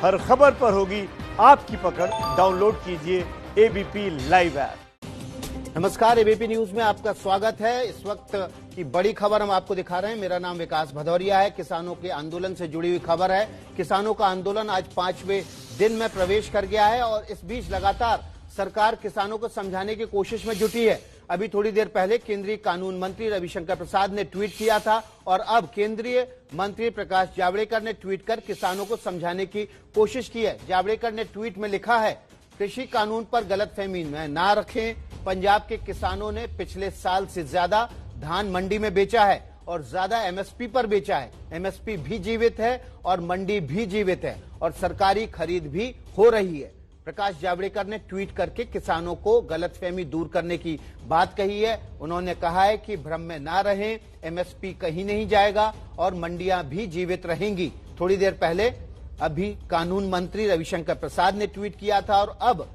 हर खबर पर होगी आपकी पकड़। डाउनलोड कीजिए एबीपी लाइव ऐप। नमस्कार, एबीपी न्यूज में आपका स्वागत है। इस वक्त की बड़ी खबर हम आपको दिखा रहे हैं। मेरा नाम विकास भदौरिया है। किसानों के आंदोलन से जुड़ी हुई खबर है। किसानों का आंदोलन आज 5वें दिन में प्रवेश कर गया है और इस बीच लगातार सरकार किसानों को समझाने की कोशिश में जुटी है। अभी थोड़ी देर पहले केंद्रीय कानून मंत्री रविशंकर प्रसाद ने ट्वीट किया था और अब केंद्रीय मंत्री प्रकाश जावड़ेकर ने ट्वीट कर किसानों को समझाने की कोशिश की है। जावड़ेकर ने ट्वीट में लिखा है, कृषि कानून पर गलतफहमी में ना रखें। पंजाब के किसानों ने पिछले साल से ज्यादा धान मंडी में बेचा है और ज्यादा एमएसपी पर बेचा है। एमएसपी भी जीवित है और मंडी भी जीवित है और सरकारी खरीद भी हो रही है। प्रकाश जावड़ेकर ने ट्वीट करके किसानों को गलतफहमी दूर करने की बात कही है। उन्होंने कहा है कि भ्रम में ना रहें, एमएसपी कहीं नहीं जाएगा और मंडियां भी जीवित रहेंगी। थोड़ी देर पहले अभी कानून मंत्री रविशंकर प्रसाद ने ट्वीट किया था और अब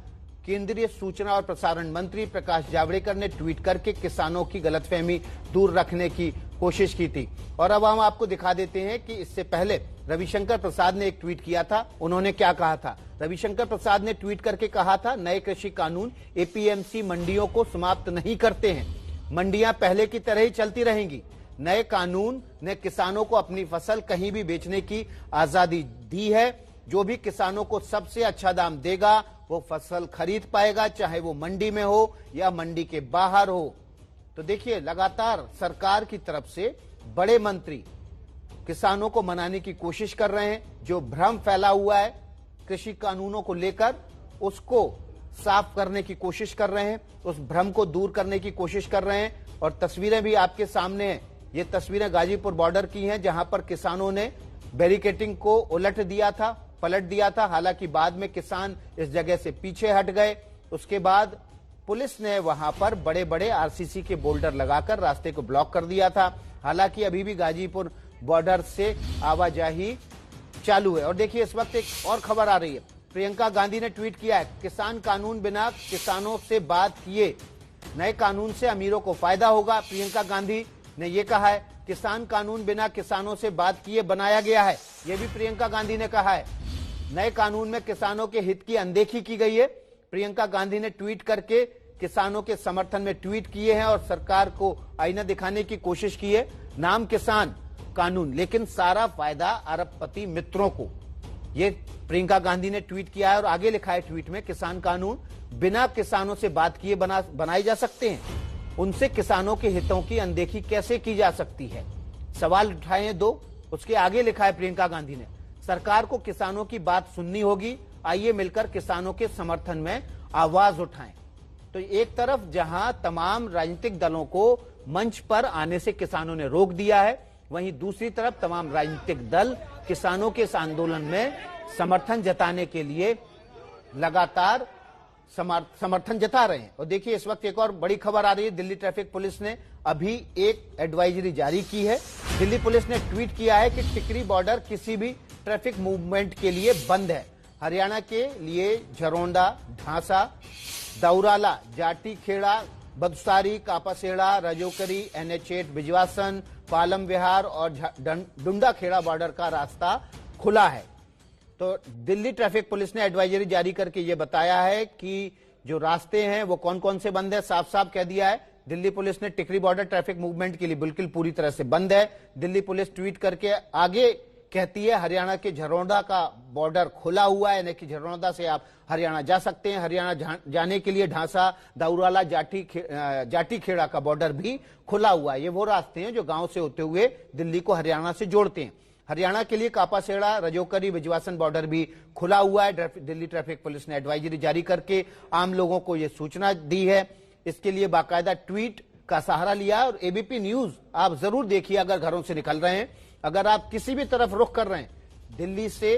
केंद्रीय सूचना और प्रसारण मंत्री प्रकाश जावड़ेकर ने ट्वीट करके किसानों की गलतफहमी दूर रखने की कोशिश की थी। और अब हम आपको दिखा देते हैं कि इससे पहले रविशंकर प्रसाद ने एक ट्वीट किया था। उन्होंने क्या कहा था? रविशंकर प्रसाद ने ट्वीट करके कहा था, नए कृषि कानून एपीएमसी मंडियों को समाप्त नहीं करते हैं। मंडियां पहले की तरह ही चलती रहेंगी। नए कानून ने किसानों को अपनी फसल कहीं भी बेचने की आजादी दी है। जो भी किसानों को सबसे अच्छा दाम देगा वो फसल खरीद पाएगा, चाहे वो मंडी में हो या मंडी के बाहर हो। तो देखिए, लगातार सरकार की तरफ से बड़े मंत्री किसानों को मनाने की कोशिश कर रहे हैं। जो भ्रम फैला हुआ है कृषि कानूनों को लेकर, उसको साफ करने की कोशिश कर रहे हैं, उस भ्रम को दूर करने की कोशिश कर रहे हैं। और तस्वीरें भी आपके सामने हैं। ये तस्वीरें गाजीपुर बॉर्डर की हैं, जहां पर किसानों ने बैरिकेडिंग को उलट दिया था, पलट दिया था। हालांकि बाद में किसान इस जगह से पीछे हट गए। उसके बाद पुलिस ने वहां पर बड़े बड़े आरसीसी के बोल्डर लगाकर रास्ते को ब्लॉक कर दिया था। हालांकि अभी भी गाजीपुर बॉर्डर से आवाजाही चालू है। और देखिए, इस वक्त एक और खबर आ रही है। प्रियंका गांधी ने ट्वीट किया है, किसान कानून बिना किसानों से बात किए, नए कानून से अमीरों को फायदा होगा। प्रियंका गांधी ने यह कहा है, किसान कानून बिना किसानों से बात किए बनाया गया है। यह भी प्रियंका गांधी ने कहा है। नए कानून में किसानों के हित की अनदेखी की गई है। प्रियंका गांधी ने ट्वीट करके किसानों के समर्थन में ट्वीट किए हैं और सरकार को आईना दिखाने की कोशिश की है। नाम किसान कानून, लेकिन सारा फायदा अरबपति मित्रों को। ये प्रियंका गांधी ने ट्वीट किया है और आगे लिखा है ट्वीट में, किसान कानून बिना किसानों से बात किए बनाए जा सकते हैं। उनसे किसानों के हितों की अनदेखी कैसे की जा सकती है? सवाल उठाए हैं दो। उसके आगे लिखा है प्रियंका गांधी ने, सरकार को किसानों की बात सुननी होगी। आइए मिलकर किसानों के समर्थन में आवाज उठाएं। तो एक तरफ जहां तमाम राजनीतिक दलों को मंच पर आने से किसानों ने रोक दिया है, वहीं दूसरी तरफ तमाम राजनीतिक दल किसानों के इस आंदोलन में समर्थन जताने के लिए लगातार समर्थन जता रहे हैं। और देखिए, इस वक्त एक और बड़ी खबर आ रही है। दिल्ली ट्रैफिक पुलिस ने अभी एक एडवाइजरी जारी की है। दिल्ली पुलिस ने ट्वीट किया है कि टिकरी बॉर्डर किसी भी ट्रैफिक मूवमेंट के लिए बंद है। हरियाणा के लिए झरोंडा, ढांसा, दौराला, जाटी खेड़ा, बदसारी, कापासेड़ा, राजौकरी, NH8, बिजवासन, पालम विहार और डुंडा खेड़ा बॉर्डर का रास्ता खुला है। तो दिल्ली ट्रैफिक पुलिस ने एडवाइजरी जारी करके ये बताया है कि जो रास्ते हैं वो कौन कौन से बंद है। साफ साफ कह दिया है दिल्ली पुलिस ने, टिकरी बॉर्डर ट्रैफिक मूवमेंट के लिए बिल्कुल पूरी तरह से बंद है। दिल्ली पुलिस ट्वीट करके आगे कहती है, हरियाणा के झरोंडा का बॉर्डर खुला हुआ है, यानी कि झरोंडा से आप हरियाणा जा सकते हैं। हरियाणा जाने के लिए ढांसा, दौराला, जाटी खेड़ा का बॉर्डर भी खुला हुआ है। ये वो रास्ते हैं जो गांव से होते हुए दिल्ली को हरियाणा से जोड़ते हैं। हरियाणा के लिए कापासेड़ा, राजौकरी, बिजवासन बॉर्डर भी खुला हुआ है। दिल्ली ट्रैफिक पुलिस ने एडवाइजरी जारी करके आम लोगों को यह सूचना दी है। इसके लिए बाकायदा ट्वीट का सहारा लिया है। और एबीपी न्यूज आप जरूर देखिए अगर घरों से निकल रहे हैं। अगर आप किसी भी तरफ रुख कर रहे हैं दिल्ली से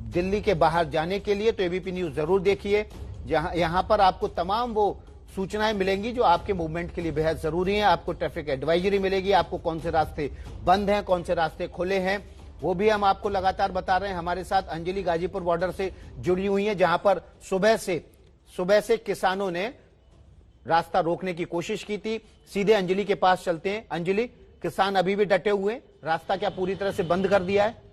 दिल्ली के बाहर जाने के लिए, तो एबीपी न्यूज जरूर देखिए। यहां पर आपको तमाम वो सूचनाएं मिलेंगी जो आपके मूवमेंट के लिए बेहद जरूरी हैं। आपको ट्रैफिक एडवाइजरी मिलेगी, आपको कौन से रास्ते बंद हैं, कौन से रास्ते खुले हैं, वो भी हम आपको लगातार बता रहे हैं। हमारे साथ अंजलि गाजीपुर बॉर्डर से जुड़ी हुई है, जहां पर सुबह से किसानों ने रास्ता रोकने की कोशिश की थी। सीधे अंजलि के पास चलते हैं। अंजलि, किसान अभी भी डटे हुए, रास्ता क्या पूरी तरह से बंद कर दिया है?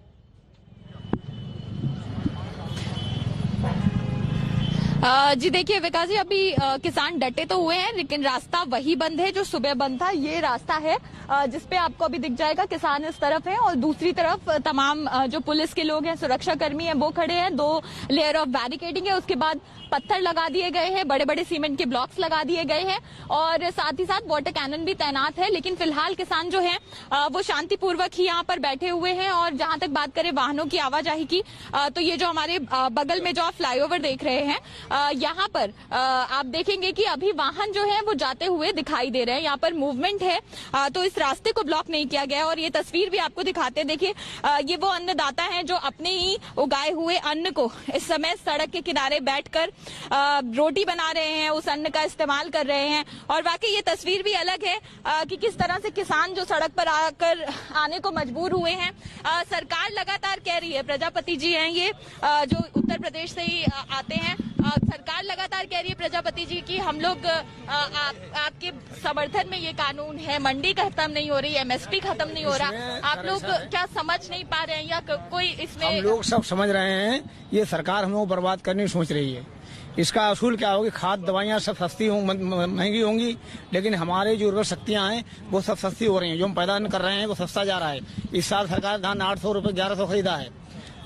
जी देखिए विकास जी, अभी किसान डटे तो हुए हैं लेकिन रास्ता वही बंद है जो सुबह बंद था। ये रास्ता है जिसपे आपको अभी दिख जाएगा, किसान इस तरफ है और दूसरी तरफ तमाम जो पुलिस के लोग हैं, सुरक्षा कर्मी हैं, वो खड़े हैं। 2 लेयर ऑफ बैरिकेडिंग है, उसके बाद पत्थर लगा दिए गए हैं, बड़े बड़े सीमेंट के ब्लॉक्स लगा दिए गए हैं और साथ ही साथ वाटर कैनन भी तैनात है। लेकिन फिलहाल किसान जो है वो शांतिपूर्वक ही यहाँ पर बैठे हुए हैं। और जहां तक बात करें वाहनों की आवाजाही की, तो ये जो हमारे बगल में जो आप फ्लाईओवर देख रहे हैं, यहाँ पर आप देखेंगे कि अभी वाहन जो है वो जाते हुए दिखाई दे रहे हैं। यहाँ पर मूवमेंट है, तो इस रास्ते को ब्लॉक नहीं किया गया। और ये तस्वीर भी आपको दिखाते हैं। देखिए ये वो अन्नदाता हैं जो अपने ही उगाए हुए अन्न को इस समय सड़क के किनारे बैठकर रोटी बना रहे हैं, उस अन्न का इस्तेमाल कर रहे हैं। और वाकई ये तस्वीर भी अलग है कि किस तरह से किसान जो सड़क पर आकर आने को मजबूर हुए हैं। सरकार लगातार कह रही है, प्रजापति जी हैं ये जो उत्तर प्रदेश से ही आते हैं, सरकार लगातार कह रही है प्रजापति जी की हम लोग आपके समर्थन में ये कानून है, मंडी खत्म नहीं हो रही, एमएसपी खत्म नहीं हो रहा। आप लोग क्या समझ नहीं पा रहे हैं या कोई इसमें? हम लोग सब समझ रहे हैं, ये सरकार हम लोग बर्बाद करने की सोच रही है। इसका असूल क्या होगी? खाद दवाइयाँ सब सस्ती महंगी होंगी, लेकिन हमारे जो उर्वरक शक्तियाँ हैं वो सब सस्ती हो रही हैं। जो हम पैदा कर रहे हैं वो सस्ता जा रहा है। इस साल सरकार धान 800 रुपये 1100 खरीदा है,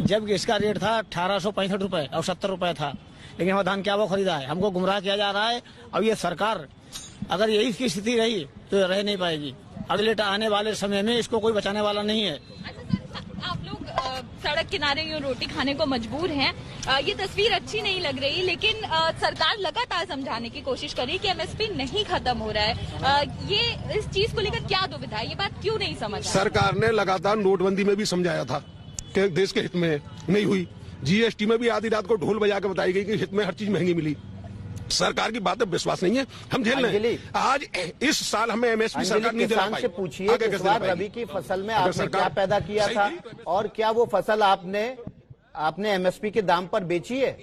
जबकि इसका रेट था 1865 रुपये और 70 रुपये था। लेकिन हमारा धान क्या वो खरीदा है? हमको गुमराह किया जा रहा है। अब ये सरकार अगर यही इसकी स्थिति रही तो रह नहीं पाएगी। अगले आने वाले समय में इसको कोई बचाने वाला नहीं है। आप लोग सड़क किनारे यूं रोटी खाने को मजबूर हैं, ये तस्वीर अच्छी नहीं लग रही। लेकिन सरकार लगातार समझाने की कोशिश कर रही है कि एमएसपी नहीं खत्म हो रहा है। ये इस चीज को लेकर क्या दुविधा है? ये बात क्यों नहीं समझ? सरकार ने लगातार नोटबंदी में भी समझाया था कि देश के हित में नहीं हुई। जीएसटी में भी आधी रात को ढोल बजा के बताई गई कि हित में हर चीज महंगी मिली। सरकार की बात विश्वास नहीं है, हम झेल रहे हैं। आज इस साल हमें एमएसपी सरकार नहीं दिला पाई। से पूछिए इस बार रबी की फसल में आपने क्या पैदा किया था और क्या वो फसल आपने एमएसपी के दाम पर बेची है?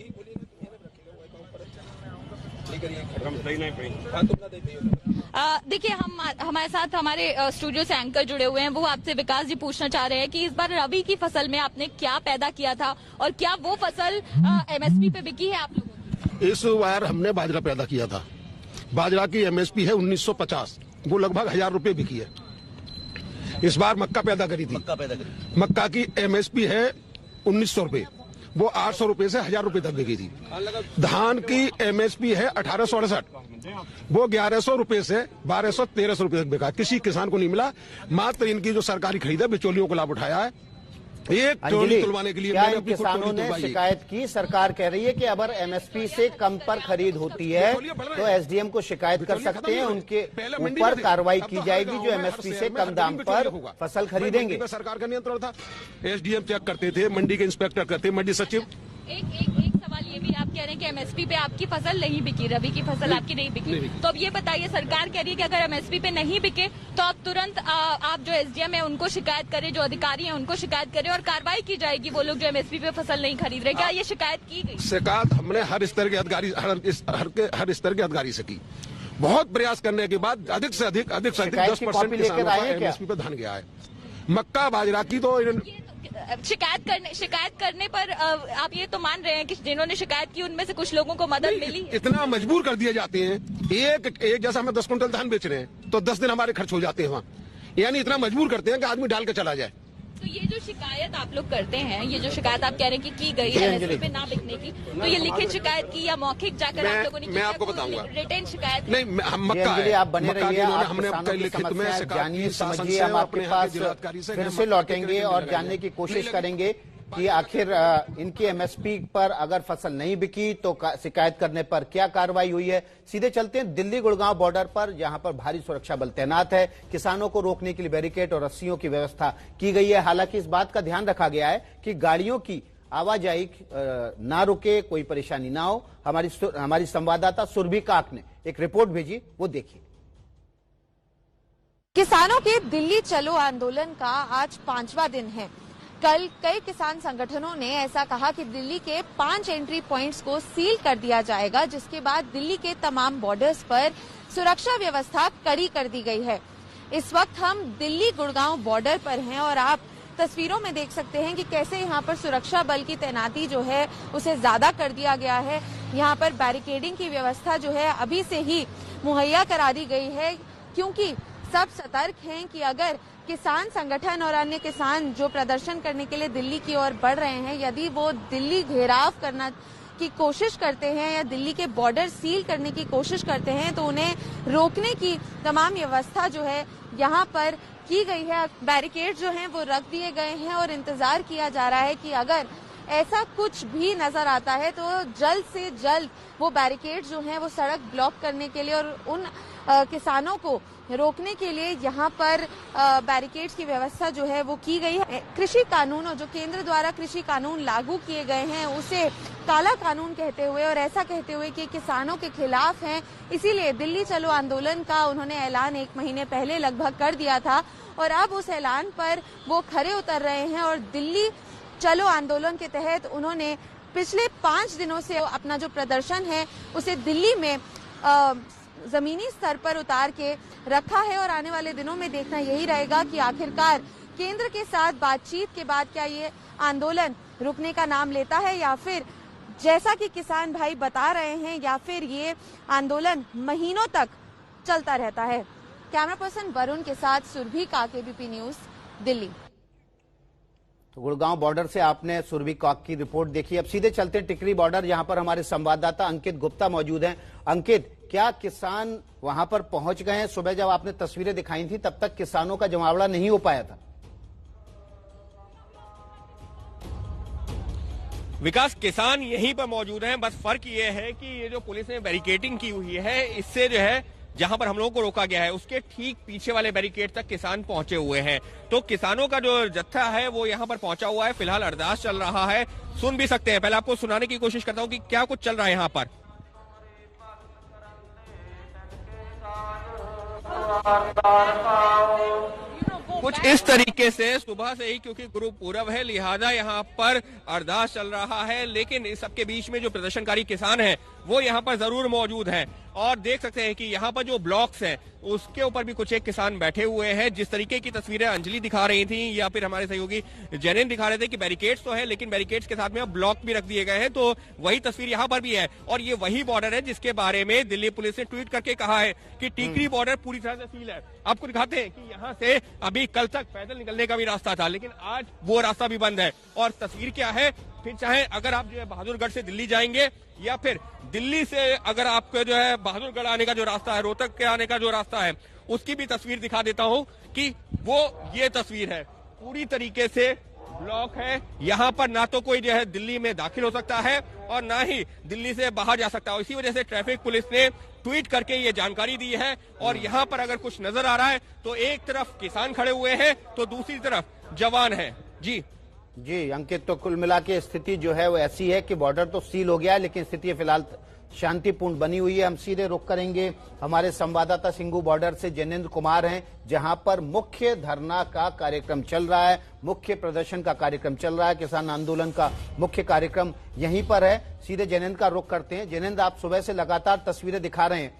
देखिए हमारे साथ हमारे स्टूडियो से एंकर जुड़े हुए हैं, वो आपसे विकास जी पूछना चाह रहे हैं कि इस बार रबी की फसल में आपने क्या पैदा किया था और क्या वो फसल एमएसपी पे बिकी है आप लोगों? इस बार हमने बाजरा पैदा किया था। बाजरा की एमएसपी है 1950, वो लगभग 1000 रुपये बिकी है। इस बार मक्का पैदा करी थी, मक्का की एमएसपी है 1900 रुपये, वो 800 रुपये से 1000 रुपये तक बिकी थी। धान की एमएसपी है 1868, वो 1100 रुपये से 1200-1300 रुपये तक बिका। किसी किसान को नहीं मिला, मात्र इनकी जो सरकारी खरीद है बिचौलियों को लाभ उठाया है। एक टोली तुलवाने के लिए क्या इन किसानों ने शिकायत की? सरकार कह रही है कि अगर एमएसपी से कम पर खरीद होती है तो एसडीएम को शिकायत कर सकते हैं, उनके ऊपर कार्रवाई की जाएगी जो एमएसपी से कम दाम पर फसल खरीदेंगे। सरकार का नियंत्रण था, एसडीएम चेक करते थे, मंडी के इंस्पेक्टर करते, मंडी सचिव। एक सवाल ये भी आप कह रहे हैं कि एमएसपी पे आपकी फसल नहीं बिकी, रबी की फसल आपकी नहीं बिकी, तो अब ये बताइए, सरकार कह रही है कि अगर एमएसपी पे नहीं बिके तो आप तुरंत आप जो एसडीएम है उनको शिकायत करें, जो अधिकारी हैं उनको शिकायत करें और कार्रवाई की जाएगी वो लोग जो एमएसपी पे फसल नहीं खरीद रहे। क्या ये शिकायत की गई? शिकायत हमने हर स्तर के अधिकारी से की। बहुत प्रयास करने के बाद अधिक से अधिक 10% किसानों का एमएसपी पे धान गया है। मक्का बाजरा की तो शिकायत करने पर आप ये तो मान रहे हैं कि जिन्होंने शिकायत की उनमें से कुछ लोगों को मदद मिली? इतना मजबूर कर दिए जाते हैं। एक जैसा हमें 10 कुंटल धान बेच रहे हैं तो 10 दिन हमारे खर्च हो जाते हैं वहाँ, यानी इतना मजबूर करते हैं कि आदमी डाल के चला जाए। तो ये जो शिकायत आप लोग करते हैं, ये जो शिकायत आप कह रहे हैं कि गई है एमएसपी पे ना बिकने की, तो ये लिखित शिकायत की या मौखिक जाकर आप लोगों ने की? मैं आपको बताऊंगा, रिटेन शिकायत नहीं। हम मक्का आप बने रहिए, हमने जानिए समझिए, हम आपके पास फिर से लौटेंगे और जानने की कोशिश करेंगे कि आखिर इनकी एमएसपी पर अगर फसल नहीं बिकी तो शिकायत करने पर क्या कार्रवाई हुई है। सीधे चलते हैं दिल्ली गुड़गांव बॉर्डर पर, जहां पर भारी सुरक्षा बल तैनात है। किसानों को रोकने के लिए बैरिकेड और रस्सियों की व्यवस्था की गई है। हालांकि इस बात का ध्यान रखा गया है कि गाड़ियों की आवाजाही ना रुके, कोई परेशानी ना हो। हमारी संवाददाता सुरभि काक ने एक रिपोर्ट भेजी, वो देखिए। किसानों के दिल्ली चलो आंदोलन का आज 5वां दिन है। कल कई किसान संगठनों ने ऐसा कहा कि दिल्ली के 5 एंट्री पॉइंट्स को सील कर दिया जाएगा, जिसके बाद दिल्ली के तमाम बॉर्डर्स पर सुरक्षा व्यवस्था कड़ी कर दी गई है। इस वक्त हम दिल्ली गुड़गांव बॉर्डर पर हैं और आप तस्वीरों में देख सकते हैं कि कैसे यहाँ पर सुरक्षा बल की तैनाती जो है उसे ज्यादा कर दिया गया है। यहाँ पर बैरिकेडिंग की व्यवस्था जो है अभी से ही मुहैया करा दी गई है, क्योंकि सब सतर्क हैं कि अगर किसान संगठन और अन्य किसान जो प्रदर्शन करने के लिए दिल्ली की ओर बढ़ रहे हैं, यदि वो दिल्ली घेराव करना की कोशिश करते हैं या दिल्ली के बॉर्डर सील करने की कोशिश करते हैं, तो उन्हें रोकने की तमाम व्यवस्था जो है यहाँ पर की गई है। बैरिकेड जो हैं वो रख दिए गए हैं और इंतजार किया जा रहा है कि अगर ऐसा कुछ भी नजर आता है तो जल्द से जल्द वो बैरिकेड जो हैं वो सड़क ब्लॉक करने के लिए और उन किसानों को रोकने के लिए यहाँ पर बैरिकेड्स की व्यवस्था जो है वो की गई है। कृषि कानून जो केंद्र द्वारा कृषि कानून लागू किए गए हैं उसे काला कानून कहते हुए और ऐसा कहते हुए कि किसानों के खिलाफ हैं, इसीलिए दिल्ली चलो आंदोलन का उन्होंने ऐलान 1 महीने पहले लगभग कर दिया था और अब उस ऐलान पर वो खरे उतर रहे हैं और दिल्ली चलो आंदोलन के तहत उन्होंने पिछले 5 दिनों से अपना जो प्रदर्शन है उसे दिल्ली में जमीनी स्तर पर उतार के रखा है और आने वाले दिनों में देखना यही रहेगा कि आखिरकार केंद्र के साथ बातचीत के बाद क्या ये आंदोलन रुकने का नाम लेता है या फिर जैसा कि किसान भाई बता रहे हैं या फिर ये आंदोलन महीनों तक चलता रहता है। कैमरा पर्सन वरुण के साथ सुरभि काक, केबीपी न्यूज, दिल्ली। तो गुड़गांव बॉर्डर से आपने सुरभि काक की रिपोर्ट देखी। अब सीधे चलते टिकरी बॉर्डर, जहां पर हमारे संवाददाता अंकित गुप्ता मौजूद हैं। अंकित, क्या किसान वहां पर पहुंच गए हैं? सुबह जब आपने तस्वीरें दिखाई थी तब तक किसानों का जमावड़ा नहीं हो पाया था। विकास, किसान यहीं पर मौजूद हैं, बस फर्क ये है कि ये जो पुलिस ने बैरिकेडिंग की हुई है, इससे जो है जहां पर हम लोगों को रोका गया है उसके ठीक पीछे वाले बैरिकेड तक किसान पहुंचे हुए हैं। तो किसानों का जो जत्था है वो यहां पर पहुंचा हुआ है। फिलहाल अरदास चल रहा है, सुन भी सकते हैं। पहले आपको सुनाने की कोशिश करता हूं कि क्या कुछ चल रहा है यहाँ पर। कुछ इस तरीके से सुबह से ही, क्योंकि गुरु पूरब है लिहाजा यहाँ पर अरदास चल रहा है, लेकिन इस सबके बीच में जो प्रदर्शनकारी किसान हैं वो यहाँ पर जरूर मौजूद हैं और देख सकते हैं कि यहाँ पर जो ब्लॉक्स हैं उसके ऊपर भी कुछ एक किसान बैठे हुए हैं। जिस तरीके की तस्वीरें अंजलि दिखा रही थी या फिर हमारे सहयोगी जैनेन दिखा रहे थे कि बैरिकेड्स तो है लेकिन बैरिकेड्स के साथ में अब ब्लॉक भी रख दिए गए हैं, तो वही तस्वीर यहाँ पर भी है। और ये वही बॉर्डर है जिसके बारे में दिल्ली पुलिस ने ट्वीट करके कहा है कि टिकरी बॉर्डर पूरी तरह से सील है। आपको दिखाते हैं कि यहाँ से अभी कल तक पैदल निकलने का भी रास्ता था, लेकिन आज वो रास्ता भी बंद है। और तस्वीर क्या है, फिर चाहे अगर आप जो है बहादुरगढ़ से दिल्ली जाएंगे या फिर दिल्ली से अगर आपको जो है बहादुरगढ़ आने का जो रास्ता है, रोहतक के आने का जो रास्ता है, उसकी भी तस्वीर दिखा देता हूं कि वो ये तस्वीर है। पूरी तरीके से ब्लॉक है। यहाँ पर ना तो कोई जो है दिल्ली में दाखिल हो सकता है और ना ही दिल्ली से बाहर जा सकता है। इसी वजह से ट्रैफिक पुलिस ने ट्वीट करके ये जानकारी दी है। और यहाँ पर अगर कुछ नजर आ रहा है तो एक तरफ किसान खड़े हुए हैं तो दूसरी तरफ जवान है। जी अंकित, तो कुल मिला के स्थिति जो है वो ऐसी है कि बॉर्डर तो सील हो गया है लेकिन स्थिति फिलहाल शांतिपूर्ण बनी हुई है। हम सीधे रुख करेंगे, हमारे संवाददाता सिंगू बॉर्डर से जैनेन्द्र कुमार हैं, जहां पर मुख्य धरना का कार्यक्रम चल रहा है, मुख्य प्रदर्शन का कार्यक्रम चल रहा है, किसान आंदोलन का मुख्य कार्यक्रम यहीं पर है। सीधे जैनेन्द्र का रुख करते हैं। जैनेन्द्र, आप सुबह से लगातार तस्वीरें दिखा रहे हैं,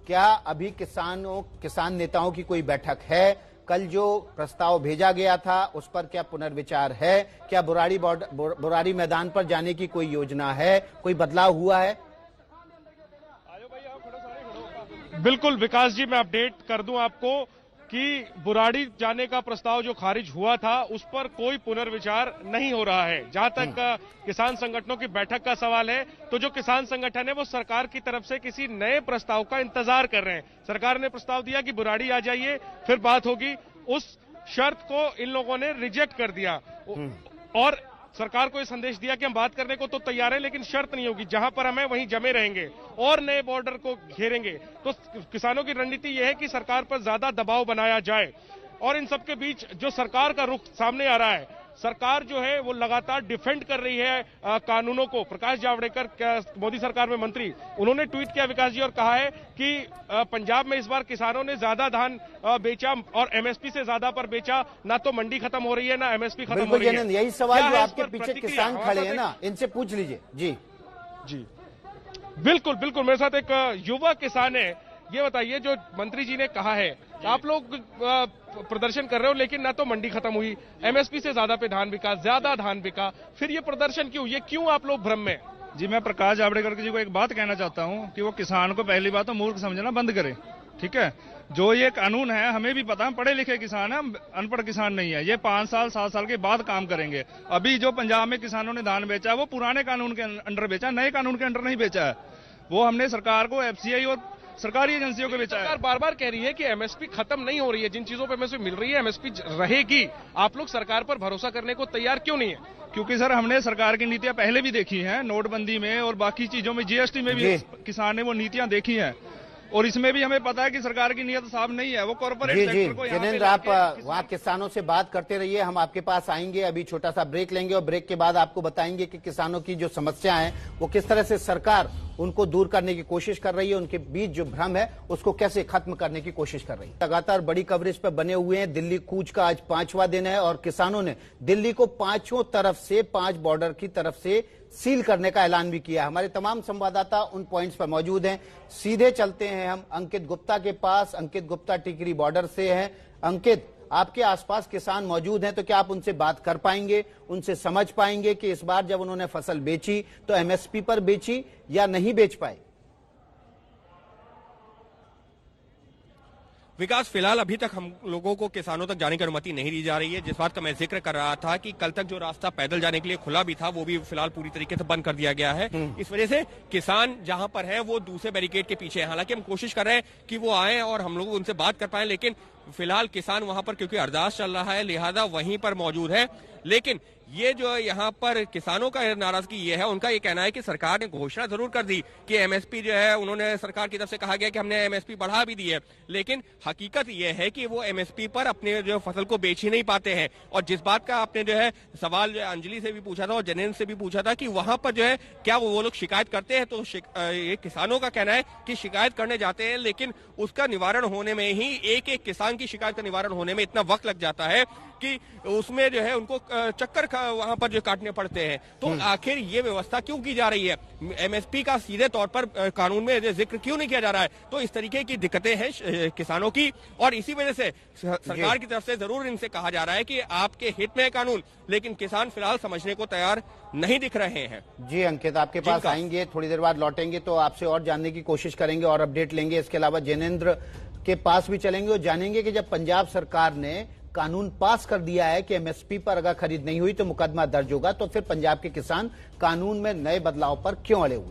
क्या अभी किसान नेताओं की कोई बैठक है? कल जो प्रस्ताव भेजा गया था उस पर क्या पुनर्विचार है? क्या बुराड़ी मैदान पर जाने की कोई योजना है? कोई बदलाव हुआ है? बिल्कुल विकास जी, मैं अपडेट कर दूं आपको कि बुराड़ी जाने का प्रस्ताव जो खारिज हुआ था उस पर कोई पुनर्विचार नहीं हो रहा है। जहां तक किसान संगठनों की बैठक का सवाल है तो जो किसान संगठन है वो सरकार की तरफ से किसी नए प्रस्ताव का इंतजार कर रहे हैं। सरकार ने प्रस्ताव दिया कि बुराड़ी आ जाइए फिर बात होगी, उस शर्त को इन लोगों ने रिजेक्ट कर दिया और सरकार को यह संदेश दिया कि हम बात करने को तो तैयार हैं लेकिन शर्त नहीं होगी, जहां पर हमें वहीं जमे रहेंगे और नए बॉर्डर को घेरेंगे। तो किसानों की रणनीति यह है कि सरकार पर ज्यादा दबाव बनाया जाए। और इन सबके बीच जो सरकार का रुख सामने आ रहा है, सरकार जो है वो लगातार डिफेंड कर रही है कानूनों को। प्रकाश जावड़ेकर मोदी सरकार में मंत्री, उन्होंने ट्वीट किया विकास जी और कहा है कि पंजाब में इस बार किसानों ने ज्यादा धान बेचा और एमएसपी से ज्यादा पर बेचा, ना तो मंडी खत्म हो रही है ना एमएसपी खत्म हो रही है। यही सवाल जो आपके पीछे किसान खड़े हैं ना, इनसे पूछ लीजिए। जी बिल्कुल बिल्कुल, मेरे साथ एक युवा किसान है। ये बताइए, जो मंत्री जी ने कहा है आप लोग प्रदर्शन कर रहे हो लेकिन ना तो मंडी खत्म हुई, एमएसपी से ज्यादा पे धान बिका, ज्यादा धान बिका, फिर ये प्रदर्शन क्यों? ये क्यों आप लोग भ्रम में? जी, मैं प्रकाश जावड़ेकर जी को एक बात कहना चाहता हूं कि वो किसान को पहली बात तो मूर्ख समझना बंद करे। ठीक है, जो ये कानून है हमें भी पता है, पढ़े लिखे किसान है, अनपढ़ किसान नहीं है। ये 5 साल 7 साल के बाद काम करेंगे। अभी जो पंजाब में किसानों ने धान बेचा है वो पुराने कानून के अंडर बेचा, नए कानून के अंडर नहीं बेचा है। वो हमने सरकार को, एफसीआई और सरकारी एजेंसियों को बेचा है। सरकार बार बार कह रही है कि एमएसपी खत्म नहीं हो रही है, जिन चीजों पर एमएसपी मिल रही है एमएसपी रहेगी। आप लोग सरकार पर भरोसा करने को तैयार क्यों नहीं है? क्योंकि सर हमने सरकार की नीतियां पहले भी देखी हैं, नोटबंदी में और बाकी चीजों में, जीएसटी में भी किसान ने वो नीतियां देखी हैं, और इसमें भी हमें पता है कि सरकार की नीयत साफ नहीं है। वो कॉर्पोरेट सेक्टर को जिनेंद्र, आप वहाँ किसानों से बात करते रहिए, हम आपके पास आएंगे। अभी छोटा सा ब्रेक लेंगे और ब्रेक के बाद आपको बताएंगे कि किसानों की जो समस्या है वो किस तरह से सरकार उनको दूर करने की कोशिश कर रही है, उनके बीच जो भ्रम है उसको कैसे खत्म करने की कोशिश कर रही है। लगातार बड़ी कवरेज पर बने हुए हैं। दिल्ली कूच का आज 5वां दिन है और किसानों ने दिल्ली को 5 तरफ से, 5 बॉर्डर की तरफ से सील करने का ऐलान भी किया। हमारे तमाम संवाददाता उन पॉइंट्स पर मौजूद हैं। सीधे चलते हैं हम अंकित गुप्ता के पास। अंकित गुप्ता टिकरी बॉर्डर से हैं। अंकित, आपके आसपास किसान मौजूद हैं, तो क्या आप उनसे बात कर पाएंगे, उनसे समझ पाएंगे कि इस बार जब उन्होंने फसल बेची तो एमएसपी पर बेची या नहीं बेच पाए? विकास, फिलहाल अभी तक हम लोगों को किसानों तक जाने की अनुमति नहीं दी जा रही है। जिस बात का मैं जिक्र कर रहा था कि कल तक जो रास्ता पैदल जाने के लिए खुला भी था वो भी फिलहाल पूरी तरीके से बंद कर दिया गया है। इस वजह से किसान जहां पर है वो दूसरे बैरिकेड के पीछे है। हालांकि हम कोशिश कर रहे हैं कि वो आए और हम लोग उनसे बात कर पाए, लेकिन फिलहाल किसान वहां पर क्योंकि अरदास चल रहा है लिहाजा वहीं पर मौजूद है। लेकिन ये जो यहाँ पर किसानों का नाराजगी ये है, उनका ये कहना है कि सरकार ने घोषणा जरूर कर दी कि एमएसपी जो है, उन्होंने सरकार की तरफ से कहा गया कि हमने एमएसपी बढ़ा भी दी है, लेकिन हकीकत ये है कि वो एमएसपी पर अपने जो फसल को बेच ही नहीं पाते हैं। और जिस बात का आपने जो है सवाल जो है अंजलि से भी पूछा था और जनेन्द्र से भी पूछा था कि वहां पर जो है क्या वो लोग शिकायत करते हैं, तो ये किसानों का कहना है कि शिकायत करने जाते हैं, लेकिन उसका निवारण होने में ही, एक किसान की शिकायत का निवारण होने में इतना वक्त लग जाता है कि उसमें जो है उनको चक्कर वहां पर जो काटने पड़ते हैं। तो आखिर ये व्यवस्था क्यों की जा रही है? एमएसपी का सीधे तौर पर कानून में जिक्र क्यों नहीं किया जा रहा है? तो इस तरीके की दिक्कतें हैं किसानों की, और इसी वजह से सरकार की तरफ से जरूर इनसे कहा जा रहा है कि आपके हित में है कानून, लेकिन किसान फिलहाल समझने को तैयार नहीं दिख रहे हैं। जी अंकित, आपके पास आएंगे, थोड़ी देर बाद लौटेंगे तो आपसे और जानने की कोशिश करेंगे और अपडेट लेंगे। इसके अलावा जनेन्द्र के पास भी चलेंगे और जानेंगे कि जब पंजाब सरकार ने कानून पास कर दिया है कि एमएसपी पर अगर खरीद नहीं हुई तो मुकदमा दर्ज होगा, तो फिर पंजाब के किसान कानून में नए बदलाव पर क्यों अड़े हुए?